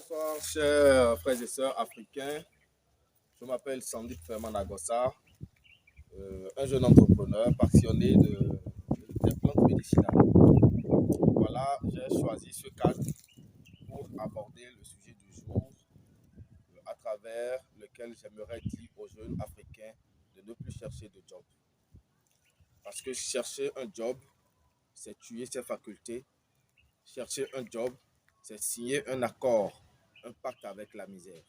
Bonsoir, chers frères et sœurs africains. Je m'appelle Sandy Ferman Agossa, un jeune entrepreneur passionné des plantes médicinales. Voilà, j'ai choisi ce cadre pour aborder le sujet du jour à travers lequel j'aimerais dire aux jeunes africains de ne plus chercher de job. Parce que chercher un job, c'est tuer ses facultés. Chercher un job, c'est signer un accord, un pacte avec la misère.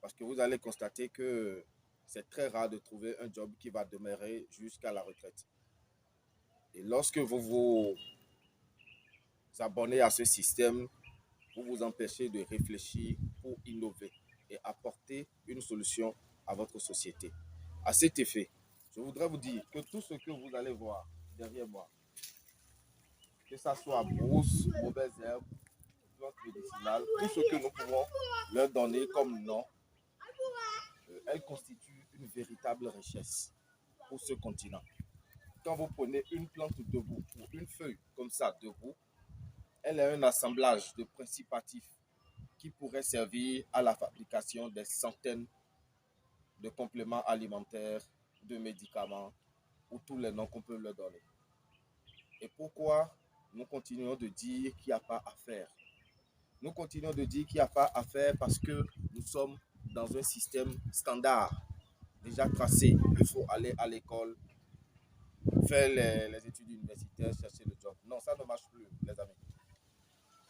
Parce que vous allez constater que c'est très rare de trouver un job qui va demeurer jusqu'à la retraite. Et lorsque vous vous abonnez à ce système, vous vous empêchez de réfléchir pour innover et apporter une solution à votre société. À cet effet, je voudrais vous dire que tout ce que vous allez voir derrière moi, que ce soit brousse, mauvaises herbes, plantes médicinales, tout ce que nous pouvons leur donner comme nom, elle constitue une véritable richesse pour ce continent. Quand vous prenez une plante debout ou une feuille comme ça debout, elle est un assemblage de principes actifs qui pourraient servir à la fabrication des centaines de compléments alimentaires, de médicaments ou tous les noms qu'on peut leur donner. Et pourquoi nous continuons de dire qu'il n'y a pas à faire? Nous continuons de dire qu'il n'y a pas à faire parce que nous sommes dans un système standard, déjà tracé. Il faut aller à l'école, faire les études universitaires, chercher le job. Non, ça ne marche plus, les amis.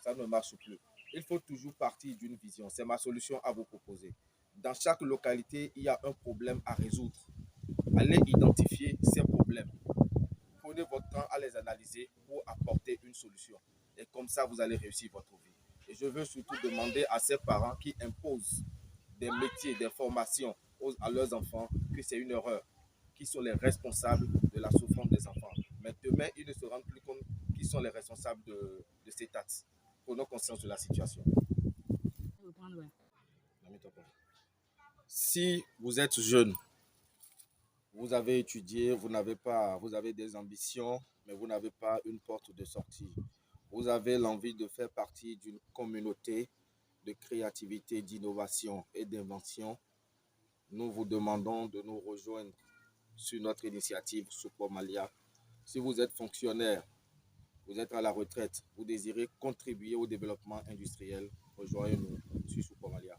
Ça ne marche plus. Il faut toujours partir d'une vision. C'est ma solution à vous proposer. Dans chaque localité, il y a un problème à résoudre. Allez identifier ces problèmes. Prenez votre temps à les analyser pour apporter une solution. Et comme ça, vous allez réussir votre vie. Et je veux surtout demander à ces parents qui imposent des métiers, des formations à leurs enfants que c'est une erreur, qui sont les responsables de la souffrance des enfants. Mais demain, ils ne se rendent plus compte qui sont les responsables de cet acte. Prenons conscience de la situation. Si vous êtes jeune, vous avez étudié, vous avez des ambitions, mais vous n'avez pas une porte de sortie. Vous avez l'envie de faire partie d'une communauté de créativité, d'innovation et d'invention. Nous vous demandons de nous rejoindre sur notre initiative Supomalia. Si vous êtes fonctionnaire, vous êtes à la retraite, vous désirez contribuer au développement industriel, rejoignez-nous sur Supomalia.